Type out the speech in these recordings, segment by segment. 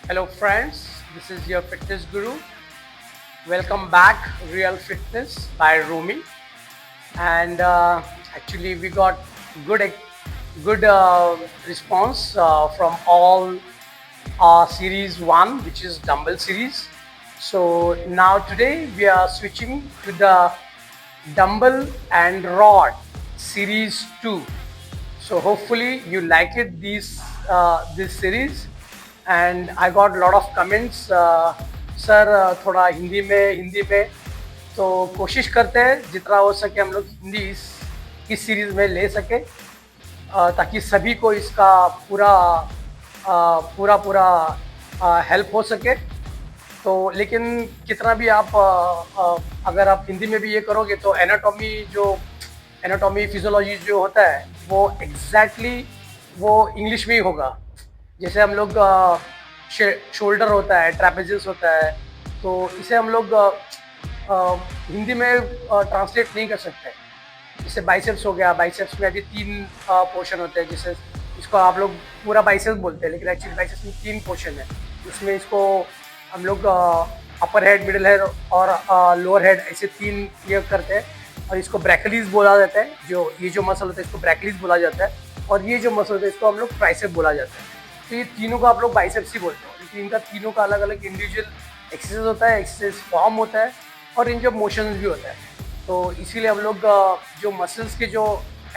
Hello, friends. This is your fitness guru. Welcome back, Real Fitness by Rumi. And actually, we got good, good response from all series one, which is dumbbell series. So now today we are switching to the dumbbell and rod series two. So hopefully you like it this series. And I got a lot of comments. Sir थोड़ा हिंदी में तो कोशिश करते हैं जितना हो सके हम लोग हिंदी इस सीरीज़ में ले सके ताकि सभी को इसका पूरा हेल्प हो सके। तो लेकिन कितना भी आप अगर आप हिंदी में भी ये करोगे तो एनाटॉमी फिजियोलॉजी जो होता है वो एग्जैक्टली वो इंग्लिश में ही होगा। जैसे हम लोग शोल्डर होता है, ट्रैपेजियस होता है, तो इसे हम लोग हिंदी में ट्रांसलेट नहीं कर सकते। जैसे बाइसेप्स हो गया, बाइसेप्स में अभी 3 पोर्शन होते हैं। जैसे इसको आप लोग पूरा बाइसेप्स बोलते हैं, लेकिन एक्चुअली बाइसेप्स में 3 पोर्शन है। इसमें इसको हम लोग अपर हेड, मिडिल हेड और लोअर हेड ऐसे 3 ये करते हैं। और इसको ब्रैकेलिस बोला जाता है। जो ये जो मसल होता है इसको ब्रैकेलिस बोला जाता है, और ये जो मसल होता है इसको हम लोग ट्राइसेप बोला जाता है। तो ये तीनों को आप लोग बाइसेप्स ही बोलते हो, लेकिन इनका तीनों का अलग अलग इंडिविजुअल एक्सरसाइज होता है, एक्सरसाइज फॉर्म होता है और इनके मोशंस भी होता है। तो इसीलिए हम लोग जो मसल्स के जो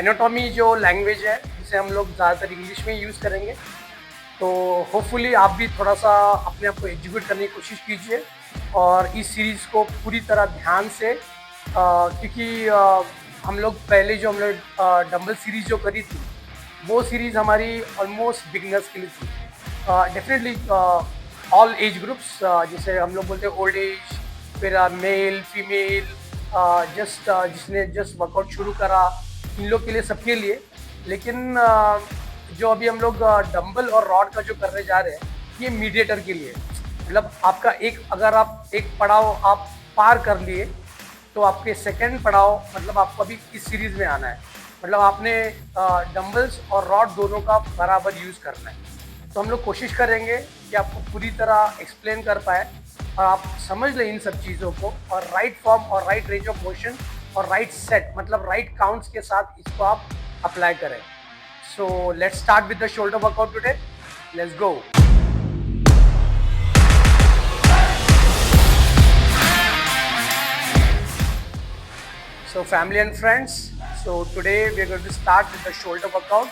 एनाटॉमी जो लैंग्वेज है जिसे हम लोग ज़्यादातर इंग्लिश में यूज़ करेंगे। तो होपफुली आप भी थोड़ा सा अपने आप को एग्जीक्यूट करने की कोशिश कीजिए और इस सीरीज़ को पूरी तरह ध्यान से क्योंकि हम लोग पहले जो हम लोग डंबल सीरीज़ जो करी थी वो सीरीज़ हमारी ऑलमोस्ट बिगनर्स के लिए थी। डेफिनेटली ऑल एज ग्रुप्स, जैसे हम लोग बोलते हैं ओल्ड एज, फिर मेल फीमेल, जिसने जस्ट वर्कआउट शुरू करा, इन लोग के लिए, सबके लिए। लेकिन जो अभी हम लोग डंबल और रॉड का जो करने जा रहे हैं ये मीडिएटर के लिए। मतलब आपका अगर आप एक पड़ाव आप पार कर लिए तो आपके सेकंड पड़ाव मतलब आपको अभी इस सीरीज़ में आना है। मतलब आपने डंबल्स और रॉड दोनों का बराबर यूज़ करना है। तो हम लोग कोशिश करेंगे कि आपको पूरी तरह एक्सप्लेन कर पाए और आप समझ लें इन सब चीज़ों को, और राइट फॉर्म और राइट रेंज ऑफ मोशन और राइट सेट मतलब राइट काउंट्स के साथ इसको आप अप्लाई करें। सो let's start with the shoulder workout today. Let's go. So family and friends, so today we are going to start with the shoulder workout,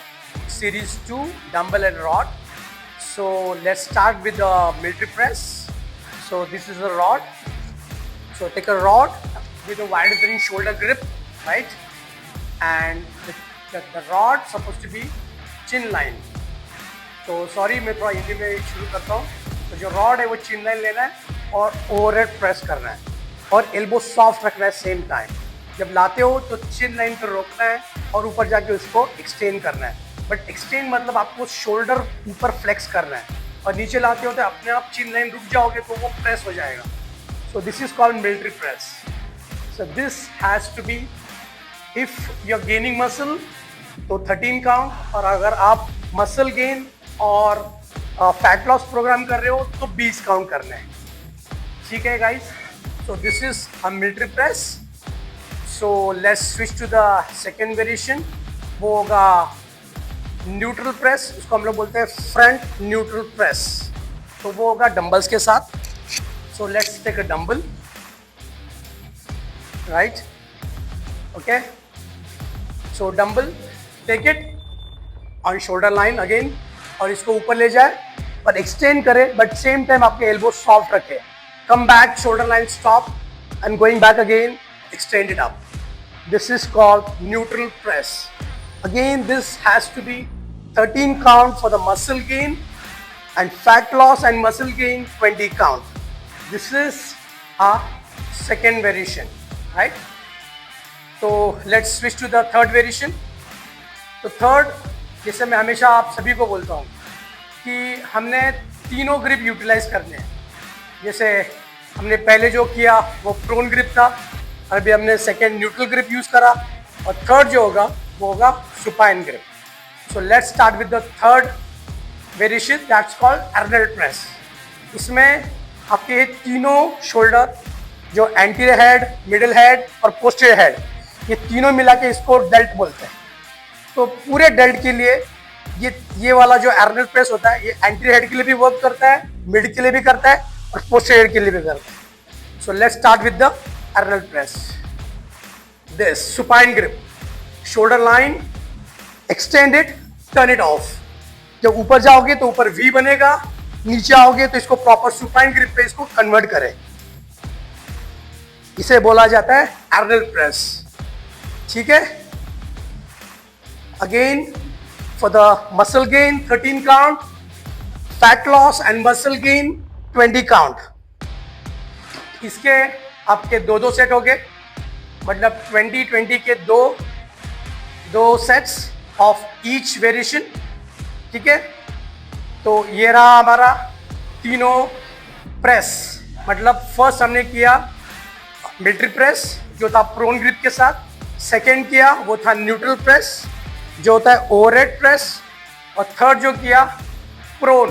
series 2, dumbbell and rod. So let's start with the military press. So this is a rod. So take a rod with a wide open shoulder grip, right? And the rod supposed to be chin line. तो sorry मैं थोड़ा हिंदी में शुरू करता हूँ। तो जो rod है वो चिन लाइन लेना है और ओवरहेड प्रेस करना है और एल्बो सॉफ्ट रखना है सेम टाइम। जब लाते हो तो चिन लाइन पर रोकना है और ऊपर जाके उसको एक्सटेंड करना है। बट एक्सटेंड मतलब आपको शोल्डर ऊपर फ्लेक्स करना है, और नीचे लाते हो तो अपने आप चिन लाइन रुक जाओगे तो वो प्रेस हो जाएगा। So this is called military press. So this has to be, if you are gaining muscle तो 13 काउंट, और अगर आप मसल गेन और फैट लॉस प्रोग्राम कर रहे हो तो 20 काउंट करना है। ठीक है guys? So this is a military press. So let's switch to the second variation। वो होगा न्यूट्रल प्रेस, उसको हम लोग बोलते हैं फ्रंट न्यूट्रल प्रेस। तो वो होगा डंबल्स के साथ। So let's take a dumbbell, right? Okay? So dumbbell, take it on shoulder line again, और इसको ऊपर ले जाए और एक्सटेंड करे, बट सेम टाइम आपके एल्बो सॉफ्ट रखे। Come back, shoulder line stop, and going back again, extend it up. This is called neutral press. Again, this has to be 13 count for the muscle gain, and fat loss and muscle gain 20 count. This is a second variation, right? So let's switch to the third variation. तो third, जैसे मैं हमेशा आप सभी को बोलता हूँ कि हमने तीनों ग्रिप यूटिलाइज करने हैं। जैसे हमने पहले जो किया वो प्रोन ग्रिप था, अभी हमने सेकेंड न्यूट्रल ग्रिप यूज करा, और थर्ड जो होगा वो होगा supine grip. So let's start with the third variation, that's called Arnold press. इसमें आपके ये तीनों शोल्डर, जो एंटीरियर हेड, मिडिल हेड और पोस्टीरियर हेड, ये तीनों मिला के इसको डेल्ट बोलते हैं। तो पूरे डेल्ट के लिए ये वाला जो एर्नल प्रेस होता है, ये एंटीरियर हेड के लिए भी वर्क करता है, मिड के लिए भी करता है और पोस्टीरियर के लिए भी करता है। So let's start with the Arnold press. This supine grip, shoulder line, extend it, turn it off. जब ऊपर जाओगे तो ऊपर वी बनेगा, नीचे आओगे तो इसको प्रॉपर सुपाइन ग्रिप पे इसको कन्वर्ट करें। इसे बोला जाता है एर्नल प्रेस। ठीक है, again for the muscle gain 13 count, fat loss and muscle gain 20 count. इसके आपके दो सेट हो गए, मतलब 20 के दो सेट्स ऑफ ईच वेरिएशन। ठीक है, तो ये रहा हमारा तीनों प्रेस। मतलब फर्स्ट हमने किया मिलिट्री प्रेस जो था प्रोन ग्रिप के साथ, सेकेंड किया वो था न्यूट्रल प्रेस जो होता है ओवरहेड प्रेस, और थर्ड जो किया प्रोन,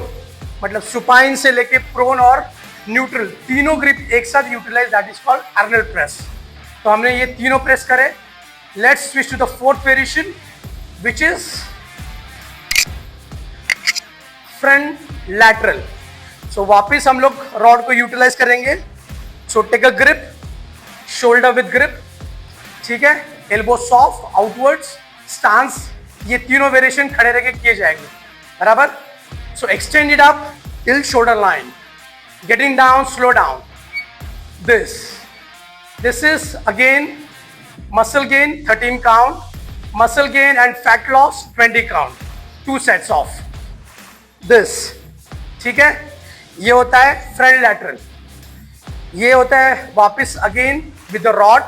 मतलब सुपाइन से लेके प्रोन और न्यूट्रल तीनों ग्रिप एक साथ utilize, that is called Arnold press. तो हमने ये तीनों प्रेस करे। Let's switch to the fourth variation which is front lateral. So वापिस हम लोग रॉड को यूटिलाइज करेंगे। So take a grip, shoulder with grip, ठीक है, एल्बो सॉफ्ट, आउटवर्ड्स, स्टांस, ये तीनों वेरिएशन खड़े रह के किए जाएंगे, बराबर। So extend it up till shoulder line, getting down, slow down. This is again muscle gain 13 count, muscle gain and fat loss 20 count, 2 sets of this. ठीक है, ये होता है फ्रंट लैटरल। ये होता है वापस अगेन विद द रॉड।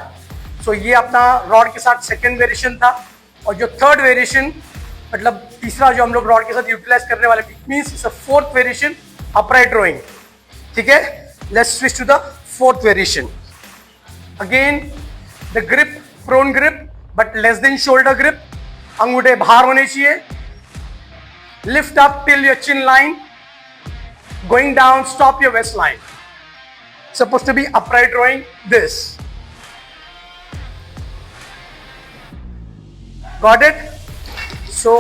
सो ये अपना रॉड के साथ सेकेंड वेरिएशन था, और जो थर्ड वेरिएशन मतलब तीसरा जो हम लोग रॉड के साथ यूटिलाइज करने वाले, it means it's a fourth variation, upright rowing. ठीक है, let's switch to the fourth variation. Again the grip, prone grip but less than shoulder grip, अंगूठे बाहर होने चाहिए। Lift up till your chin line, going down, stop your waistline. Supposed to be upright rowing, this. Got it? So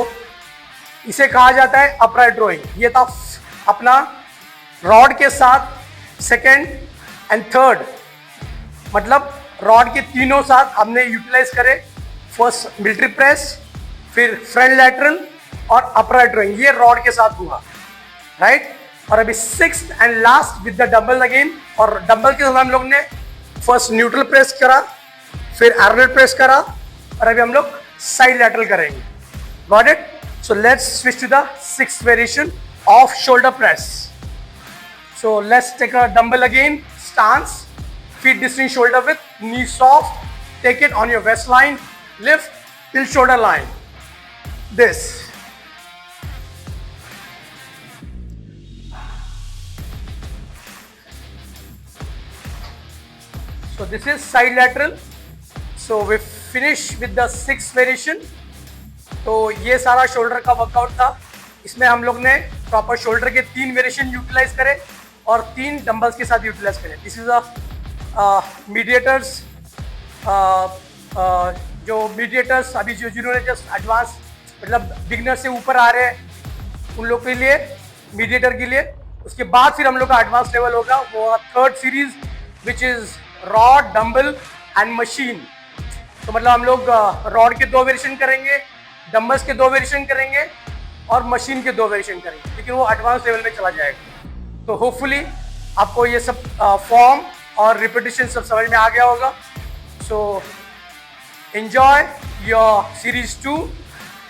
इसे कहा जाता है upright rowing. ये था अपना रॉड के साथ सेकेंड एंड थर्ड, मतलब रॉड के तीनों साथ हमने यूटिलाइज करे। फर्स्ट मिलिट्री प्रेस, फिर फ्रंट लैटरल और अपराइट रोइंग, ये रॉड के साथ हुआ, राइट। और अभी sixth and last with the dumbbell again, और डंबल के साथ हम लोग ने फर्स्ट न्यूट्रल प्रेस करा, फिर एर्नल प्रेस करा, और अभी हम लोग साइड लैटरल करेंगे। Got it? So let's switch to the sixth variation of shoulder press. So let's take a dumbbell again, stance, feet distance shoulder width, knee soft, take it on your waistline, lift till shoulder line. This. So this is side lateral. So we finish with the sixth variation. तो ये सारा shoulder का workout था। इसमें हम लोग ने proper shoulder के 3 वेरिएशन यूटिलाइज करे और 3 डंबल्स के साथ यूटिलाइज करे। दिस इज अ मीडिएटर्स, जो मीडिएटर्स अभी जिन्होंने जस्ट एडवांस मतलब बिगनर से ऊपर आ रहे हैं उन लोग के लिए मीडिएटर के लिए। उसके बाद फिर हम लोग का एडवांस लेवल होगा, वो third series which is rod, dumbbell and machine. तो मतलब हम लोग रॉड के 2 वेरिएशन करेंगे, डंबल्स के 2 वेरिएशन करेंगे और मशीन के 2 वेरिएशन करेंगे, लेकिन वो एडवांस लेवल में चला जाएगा। तो होपफुली आपको ये सब फॉर्म और रिपीटिशन सब समझ में आ गया होगा। सो enjoy your series 2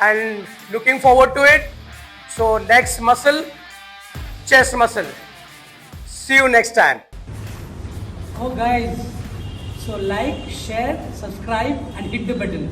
and looking forward to it. So next muscle, chest muscle. See you next time. Oh guys, so like, share, subscribe and hit the button.